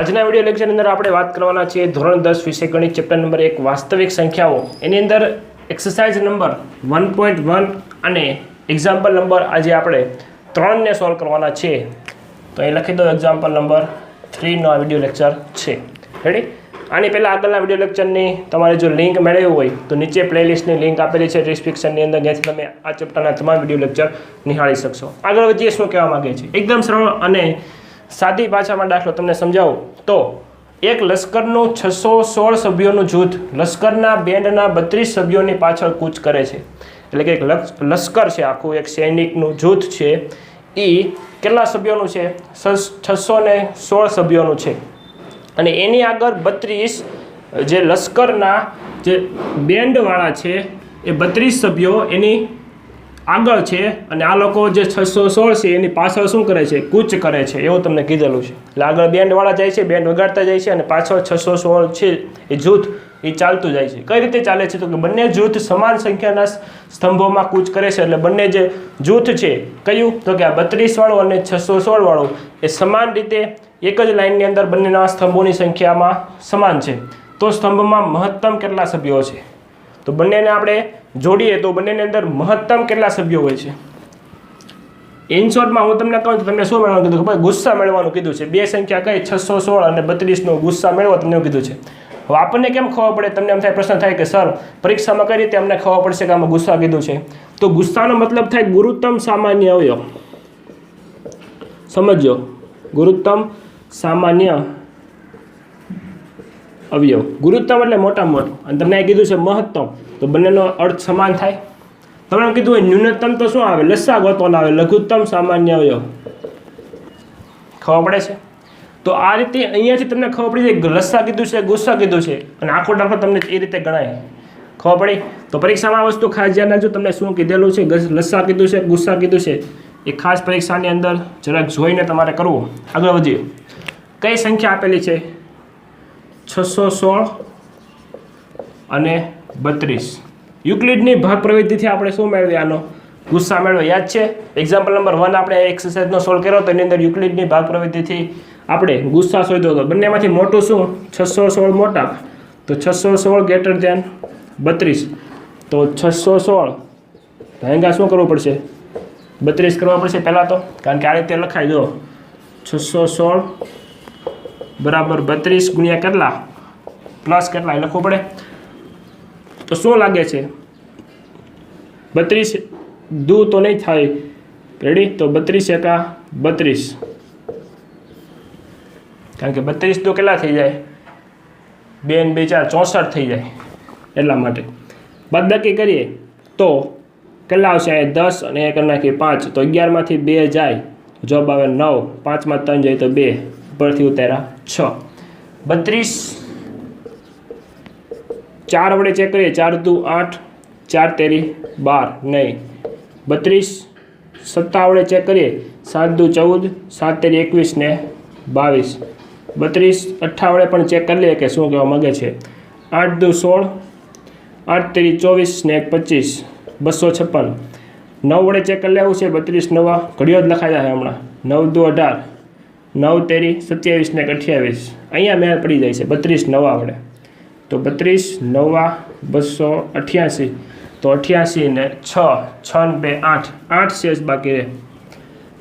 આજના વિડીયો લેક્ચરની અંદર આપણે વાત કરવાના છીએ ધોરણ 10 વિષય ગણિત ચેપ્ટર નંબર 1 વાસ્તવિક સંખ્યાઓ. એની અંદર એક્સરસાઇઝ નંબર 1.1 અને એક્ઝામ્પલ નંબર આજે આપણે 3 ને સોલ્વ કરવાના છે. તો એ લખી દો એક્ઝામ્પલ નંબર 3 નો આ વિડીયો લેક્ચર છે. રેડી? આની પહેલાં આગળના વિડીયો લેક્ચરની તમારે જો લિંક મેળવવી હોય તો નીચે પ્લેલિસ્ટની લિંક આપેલી છે ડિસ્ક્રિપ્શનની અંદર, જ્યાંથી તમે આ ચેપ્ટરના તમામ વિડીયો લેક્ચર નિહાળી શકશો. આગળ વધીએ શું કહેવા માગે છે. એકદમ સરળ અને સાદી ભાષામાં દાખલો તમને સમજાવું તો એક લશ્કરનું 616 સભ્યોનું જૂથ લશ્કરના બેન્ડના 32 સભ્યોની પાછળ કૂચ કરે છે. એટલે કે એક લશ્કર છે, આખું એક સૈનિકનું જૂથ છે, એ કેટલા સભ્યોનું છે? 616 સભ્યોનું છે. અને એની આગળ 32 જે લશ્કરના જે બેન્ડવાળા છે એ 32 સભ્યો એની આગળ છે, અને આ લોકો જે 616 છે એની પાછળ શું કરે છે? કૂચ કરે છે, એવું તમને કીધેલું છે. એટલે આગળ બેન્ડવાળા જાય છે, બેન્ડ વગાડતા જાય છે, અને પાછળ 616 છે એ જૂથ એ ચાલતું જાય છે. કઈ રીતે ચાલે છે? તો કે બંને જૂથ સમાન સંખ્યાના સ્તંભોમાં કૂચ કરે છે. એટલે બંને જે જૂથ છે કયું? તો કે આ 32 વાળું અને 616 વાળું એ સમાન રીતે એક જ લાઇનની અંદર બંનેના સ્તંભોની સંખ્યામાં સમાન છે. તો સ્તંભમાં મહત્તમ કેટલા સભ્યો છે? તો બંનેને આપણે જોડીએ તો બંનેની અંદર મહત્તમ કેટલા સભ્યો હોય છે? ઇન શોર્ટમાં હું તમને કહું તો તમને શું મેળવવાનું કીધું? ખબર? ગુસ્સા મેળવવાનું કીધું છે. બે સંખ્યા કઈ? 616 અને 32નો ગુસ્સા મેળવો તમને એવું કીધું છે. હવે આપણને કેમ ખબર પડે? તમને એમ થાય, પ્રશ્ન થાય કે સર પરીક્ષામાં કઈ રીતે અમને ખબર પડશે કે આમાં ગુસ્સા કીધું છે? તો ગુસ્સાનો મતલબ થાય ગુરુત્તમ સામાન્ય અવયવ. સમજો, ગુરુત્તમ સામાન્ય અવયવ. ગુરુત્તમ એટલે મોટામાં મોટું, અને તમને કીધું છે મહત્તમ, તો બંનેનો અર્થ સમાન થાય. તમને કીધું હોય ન્યૂનતમ તો શું આવે? લસા ગોતવાનો આવે, લઘુત્તમ સામાન્ય અવયવ. ખબર પડે છે? તો આ રીતે અહીંયાથી તમને ખબર પડી જાય લસા કીધું છે, ગુસ્સા કીધું છે, અને આખો દાખલો તમને એ રીતે ગણાય. ખબર પડી? તો પરીક્ષામાં આ વસ્તુ ખાસ ધ્યાન રાખજો. તમને શું કીધેલું છે, લસા કીધું છે, ગુસ્સા કીધું છે, એ ખાસ પરીક્ષાની અંદર જરાક જોઈને તમારે કરવું. આગળ વધીએ. કઈ સંખ્યા આપેલી છે? 616 અને 32. યુક્લિડની ભાગ પ્રવૃત્તિથી આપણે શું મેળવીએ? આનો ગુસ્સા મેળવ્યો. યાદ છે? એક્ઝામ્પલ નંબર 1 આપણે એક્સરસાઇઝનો સોલ્વ કર્યો તો એની અંદર યુક્લિડની ભાગ પ્રવૃત્તિથી આપણે ગુસ્સા શોધ્યો હતો. બંનેમાંથી મોટું શું? 616 મોટા. તો 616 ગ્રેટર ધેન 32. તો 616 ભાંગા શું કરવું પડશે? 32 કરવા પડશે પહેલાં તો, કારણ કે આ રીતે લખાય. જો 616 બરાબર 32 ગુણ્યા કેટલા? પ્લસ કેટલા એ લખવું પડે. તો શું લાગે છે? 32 દૂ તો નહીં થાય. રેડી? તો 32 એકા 32, કારણ કે 32 દૂ કેટલા થઈ જાય? 2 ને 2 4 64 થઈ જાય. એટલા માટે બાદબાકી કરીએ તો કેટલા આવશે? 10 અને 1 નાખીએ 5, તો 11 માંથી 2 જાય, જવાબ આવે 9. 5 માં 3 જાય તો 2, ઉપરથી ઉતાર્યા 6. 32 4 વડે ચેક કરીએ. 4 દુ 8, 4 તેરી 12 નહીં. 32 7 વડે ચેક કરીએ. 7 દુ 14, 7 તેરી 21 ને 22. 32 8 વડે પણ ચેક કરી લઈએ કે શું કહેવા માગે છે. 8 દુ 16, 8 તેરી 24 ને 1 25, 256. 9 વડે ચેક કરી લેવું છે. 32 નવા ઘડિયો જ લખાયા છે હમણાં. 9 દુ 18, 9 તેરી 27 ને 28. અહીંયા મેળ પડી જાય છે 32 નવા વડે. તો 32 નવા 288, તો 88 ને 6, 6 ને 2 8, 8 શેષ બાકી રહે.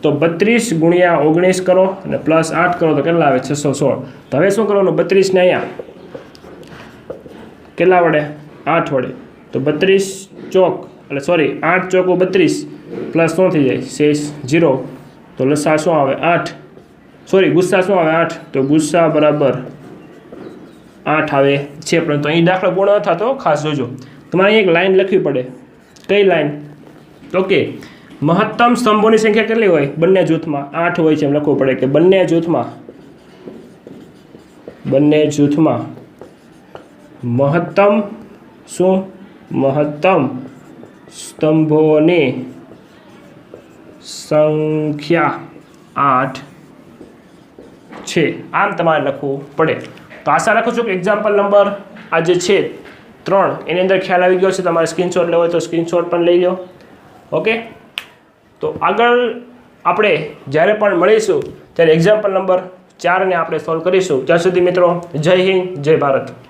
તો 32 ગુણ્યા 19 કરો અને પ્લસ 8 કરો તો કેટલા આવે? 616. તો હવે શું કરવાનું? 32 ને અહીંયા કેટલા વડે? 8 વડે. તો 32 ચોક એટલે સોરી 8 ચોકો 32 પ્લસ શું થઈ જાય? શેષ 0. તો લસા શું આવે? 8. સોરી ગુસ્સા શું આવે? 8. તો ગુસ્સા બરાબર 8 આવે છે. પરંતુ અહીં દાખલો પૂર્ણ થતો ખાસ જોજો. તમારે અહીં એક લાઈન લખવી પડે. કઈ લાઈન? તો કે મહત્તમ સ્તંભોની સંખ્યા કેટલી હોય? બંને જૂથમાં 8 હોય છે એમ લખવું પડે કે બંને જૂથમાં મહત્તમ શું? મહત્તમ સ્તંભોની સંખ્યા 8 છે. આમ તમારે લખવું પડે. તો આશા રાખું છું કે એક્ઝામ્પલ નંબર આ જે છે 3 એની અંદર ખ્યાલ આવી ગયો છે. તમારે સ્ક્રીનશોટ લેવો હોય તો સ્ક્રીનશોટ પણ લઈ લો. ઓકે, તો આગળ આપણે જ્યારે પણ મળીશું ત્યારે એક્ઝામ્પલ નંબર 4ને આપણે સોલ્વ કરીશું. ત્યાં સુધી મિત્રો જય હિન્દ, જય ભારત.